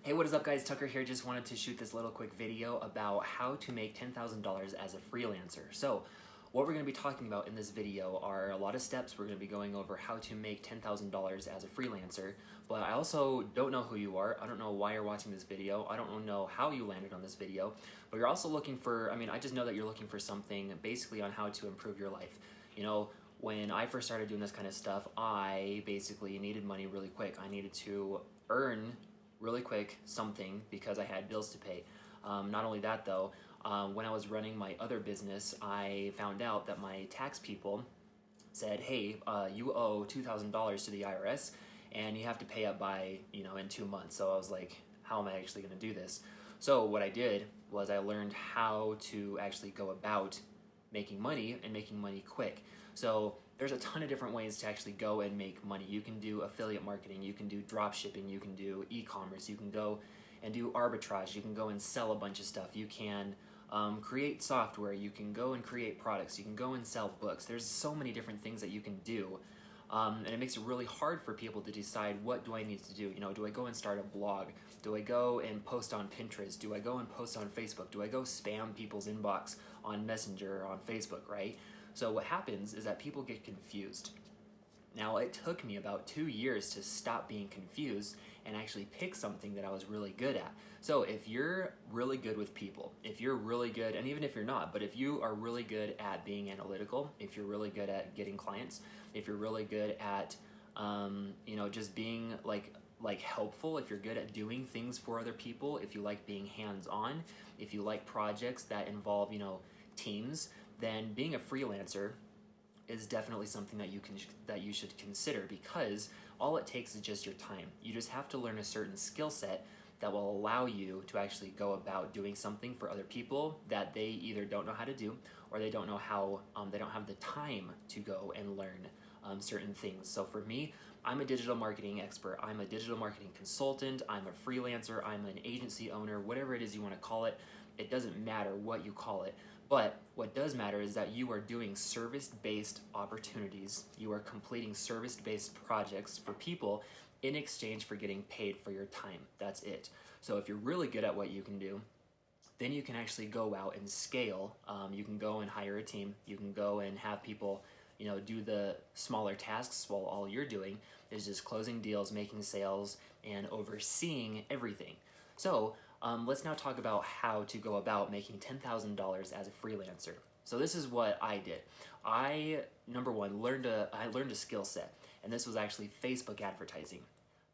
Hey, what is up guys? Tucker here. Just wanted to shoot this little quick video about how to make $10,000 as a freelancer. So what we're going to be talking about in this video are a lot of steps. We're going to be going over how to make $10,000 as a freelancer, but I also don't know who you are. I don't know why you're watching this video. I don't know how you landed on this video, but you're also looking for, I just know that you're looking for something basically on how to improve your life. You know, when I first started doing this kind of stuff, I basically needed money really quick. I needed to earn really quick something because I had bills to pay. Not only that though, when I was running my other business, I found out that my tax people said, hey, you owe $2,000 to the IRS and you have to pay up by, in 2 months. So I was like, how am I actually gonna do this? So what I did was I learned how to actually go about making money and making money quick. So there's a ton of different ways to actually go and make money. You can do affiliate marketing, you can do drop shipping, you can do e-commerce, you can go and do arbitrage, you can go and sell a bunch of stuff, you can create software, you can go and create products, you can go and sell books. There's so many different things that you can do. And it makes it really hard for people to decide, what do I need to do? Do I go and start a blog? Do I go and post on Pinterest? Do I go and post on Facebook? Do I go spam people's inbox on Messenger or on Facebook, right? So what happens is that people get confused. Now, it took me about 2 years to stop being confused and actually pick something that I was really good at. So if you're really good with people, if you're really good, and even if you're not, but if you are really good at being analytical, if you're really good at getting clients, if you're really good at, just being like helpful, if you're good at doing things for other people, if you like being hands-on, if you like projects that involve, teams, then being a freelancer is definitely something that you should consider, because all it takes is just your time. You just have to learn a certain skill set that will allow you to actually go about doing something for other people that they either don't know how to do, or they don't know how, they don't have the time to go and learn certain things. So for me, I'm a digital marketing expert. I'm a digital marketing consultant. I'm a freelancer. I'm an agency owner, whatever it is you want to call it. It doesn't matter what you call it. But what does matter is that you are doing service-based opportunities. You are completing service-based projects for people in exchange for getting paid for your time. That's it. So if you're really good at what you can do, then you can actually go out and scale. You can go and hire a team. You can go and have people do the smaller tasks while all you're doing is just closing deals, making sales, and overseeing everything. So let's now talk about how to go about making $10,000 as a freelancer. So this is what I did. Number one, I learned a skill set, and this was actually Facebook advertising.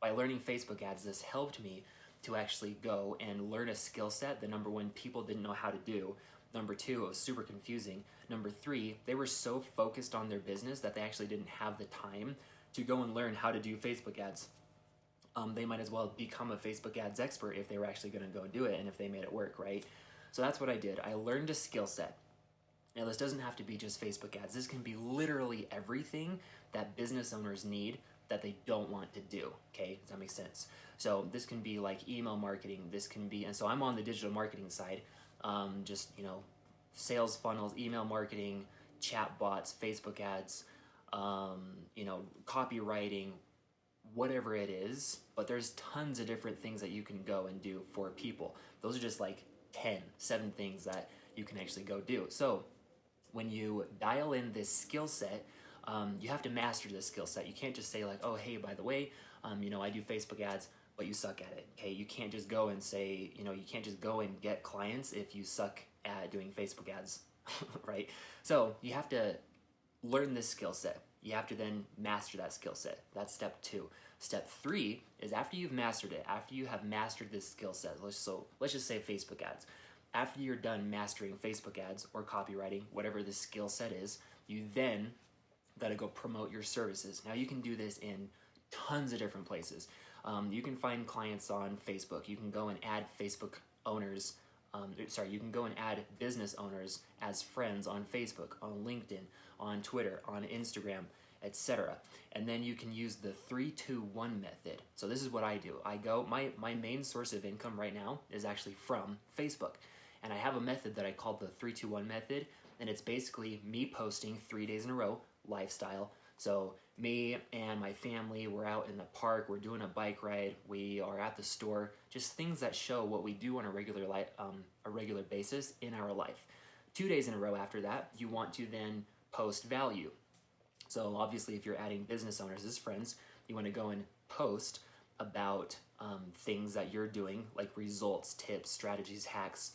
By learning Facebook ads, this helped me to actually go and learn a skill set that, number one, people didn't know how to do. Number two, it was super confusing. Number three, they were so focused on their business that they actually didn't have the time to go and learn how to do Facebook ads. They might as well become a Facebook ads expert if they were actually going to go do it, and if they made it work, right? So that's what I did. I learned a skill set. Now this doesn't have to be just Facebook ads. This can be literally everything that business owners need that they don't want to do, okay? Does that make sense? So this can be like email marketing. This can be, and so I'm on the digital marketing side, sales funnels, email marketing, chat bots, Facebook ads, copywriting, whatever it is, but there's tons of different things that you can go and do for people. Those are just like 7 things that you can actually go do. So when you dial in this skill set, you have to master this skill set. You can't just say like, oh, hey, by the way, I do Facebook ads, but you suck at it, okay? You can't just go and say, you can't just go and get clients if you suck at doing Facebook ads, right? So you have to learn this skill set. You have to then master that skill set. That's step 2. Step 3 is after you've mastered it, after you have mastered this skill set, let's just say Facebook ads. After you're done mastering Facebook ads or copywriting, whatever the skill set is, you then gotta go promote your services. Now you can do this in tons of different places. You can find clients on Facebook. You can go and add Facebook owners, you can go and add business owners as friends on Facebook, on LinkedIn, on Twitter, on Instagram, etc. And then you can use the 3-2-1 method. So this is what I do. My main source of income right now is actually from Facebook. And I have a method that I call the 3-2-1 method, and it's basically me posting 3 days in a row, lifestyle. So Me and my family, we're out in the park, we're doing a bike ride, we are at the store, just things that show what we do on a regular basis in our life. 2 days in a row after that, you want to then post value. So obviously if you're adding business owners as friends, you want to go and post about things that you're doing, like results, tips, strategies, hacks,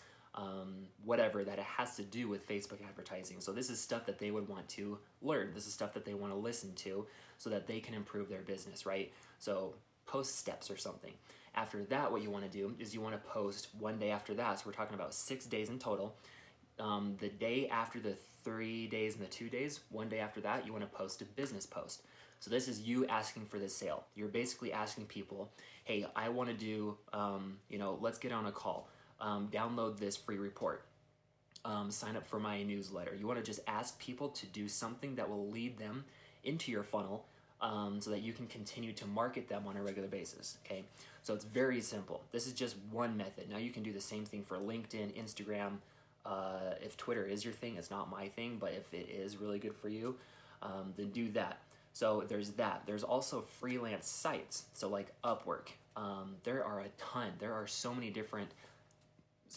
whatever that it has to do with Facebook advertising. So this is stuff that they would want to learn. This is stuff that they want to listen to so that they can improve their business, right? So post steps or something. After that, what you want to do is you want to post one day after that. So we're talking about 6 days in total. The day after the 3 days and the 2 days, one day after that, you want to post a business post. So this is you asking for the sale. You're basically asking people, hey, I want to do, let's get on a call. Download this free report. Sign up for my newsletter. You want to just ask people to do something that will lead them into your funnel so that you can continue to market them on a regular basis, okay? So it's very simple. This is just one method. Now you can do the same thing for LinkedIn, Instagram. If Twitter is your thing, it's not my thing, but if it is really good for you, then do that. So there's that. There's also freelance sites, so like Upwork. There are a ton. There are so many different,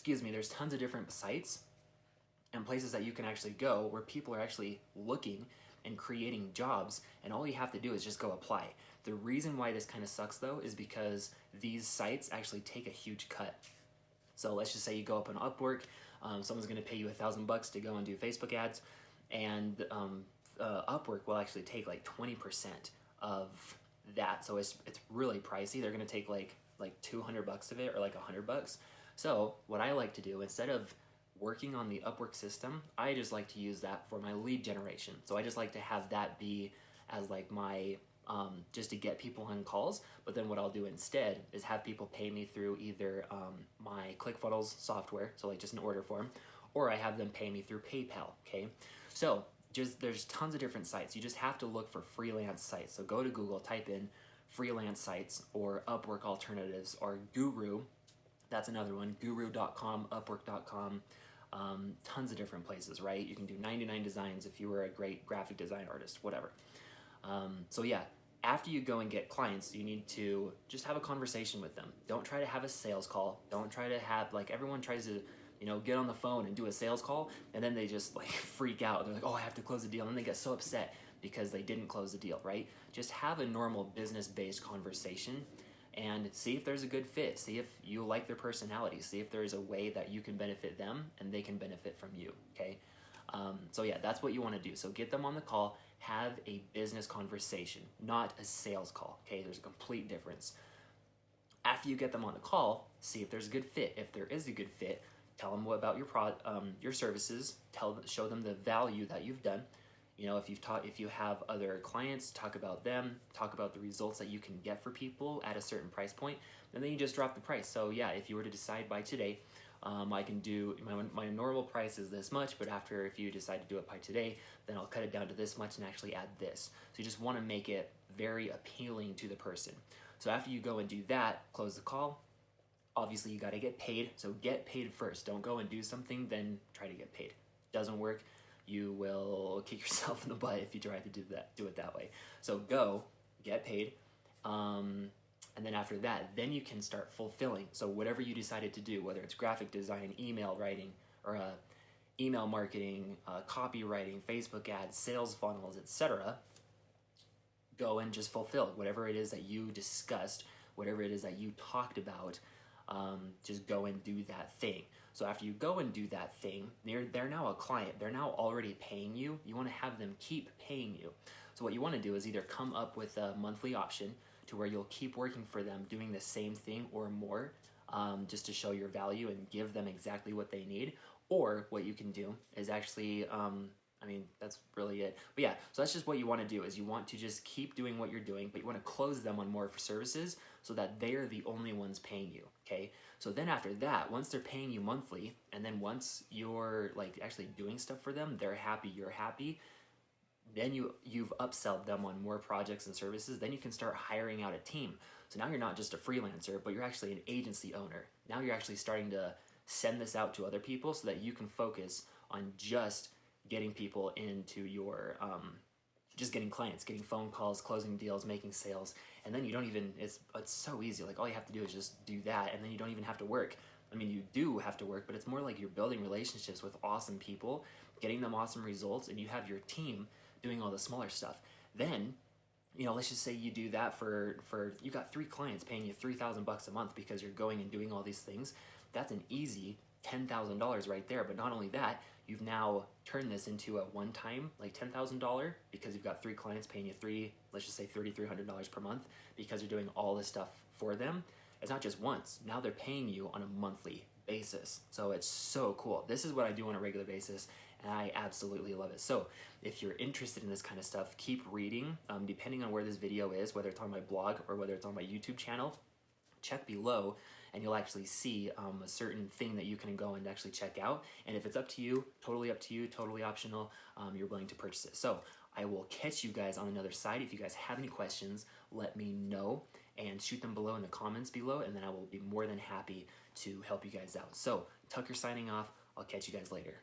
there's tons of different sites and places that you can actually go where people are actually looking and creating jobs, and all you have to do is just go apply. The reason why this kind of sucks though is because these sites actually take a huge cut. So let's just say you go up on Upwork, someone's going to pay you $1,000 to go and do Facebook ads, and Upwork will actually take like 20% of that. So it's really pricey. They're going to take like $200 of it, or like $100. So what I like to do, instead of working on the Upwork system, I just like to use that for my lead generation. So I just like to have that be as like my just to get people on calls. But then what I'll do instead is have people pay me through either my ClickFunnels software, so like just an order form, or I have them pay me through PayPal, okay? So there's tons of different sites. You just have to look for freelance sites. So go to Google, type in freelance sites or Upwork alternatives, or Guru. That's another one, guru.com, upwork.com, tons of different places, right? You can do 99 designs if you were a great graphic design artist, whatever. So yeah, after you go and get clients, you need to just have a conversation with them. Don't try to have a sales call. Don't try to have, like, everyone tries to, get on the phone and do a sales call, and then they just like freak out. They're like, oh, I have to close the deal. And then they get so upset because they didn't close the deal, right? Just have a normal business-based conversation and see if there's a good fit. See if you like their personality. See if there's a way that you can benefit them and they can benefit from you, okay? So yeah, that's what you want to do. So get them on the call, have a business conversation, not a sales call, okay? There's a complete difference. After you get them on the call, see if there's a good fit. If there is a good fit, tell them about your services, show them the value that you've done. If you have other clients, talk about them, talk about the results that you can get for people at a certain price point, and then you just drop the price. So yeah, if you were to decide by today, I can do, my normal price is this much, but if you decide to do it by today, then I'll cut it down to this much and actually add this. So you just want to make it very appealing to the person. So after you go and do that, close the call. Obviously you got to get paid, so get paid first. Don't go and do something, then try to get paid. Doesn't work. You will kick yourself in the butt if you try to do it that way. So go, get paid, and then after that, then you can start fulfilling. So whatever you decided to do, whether it's graphic design, email writing, or email marketing, copywriting, Facebook ads, sales funnels, etc., go and just fulfill whatever it is that you discussed, whatever it is that you talked about. Just go and do that thing. So after you go and do that thing, they're now a client. They're now already paying you. You want to have them keep paying you. So what you want to do is either come up with a monthly option to where you'll keep working for them, doing the same thing or more, just to show your value and give them exactly what they need. Or what you can do is actually, that's really it. But yeah, so that's just what you want to do, is you want to just keep doing what you're doing, but you want to close them on more services so that they're the only ones paying you, okay? So then after that, once they're paying you monthly, and then once you're like actually doing stuff for them, they're happy, you're happy, then you've upselled them on more projects and services, then you can start hiring out a team. So now you're not just a freelancer, but you're actually an agency owner. Now you're actually starting to send this out to other people so that you can focus on just getting people into your just getting clients, getting phone calls, closing deals, making sales, and then you don't even, it's so easy. Like all you have to do is just do that, and then you don't even have to work. I mean, you do have to work, but it's more like you're building relationships with awesome people, getting them awesome results, and you have your team doing all the smaller stuff. Then, you know, let's just say you do that for you got 3 clients paying you $3,000 a month because you're going and doing all these things. That's an easy $10,000 right there. But not only that, you've now turned this into a one-time like $10,000 because you've got 3 clients paying you let's just say $3,300 per month because you're doing all this stuff for them. It's not just once. Now they're paying you on a monthly basis. So it's so cool. This is what I do on a regular basis, and I absolutely love it. So if you're interested in this kind of stuff, keep reading. Depending on where this video is, whether it's on my blog or whether it's on my YouTube channel, check below and you'll actually see a certain thing that you can go and actually check out. And if it's up to you, totally optional, you're willing to purchase it. So I will catch you guys on another side. If you guys have any questions, let me know and shoot them below in the comments below, and then I will be more than happy to help you guys out. So Tucker signing off. I'll catch you guys later.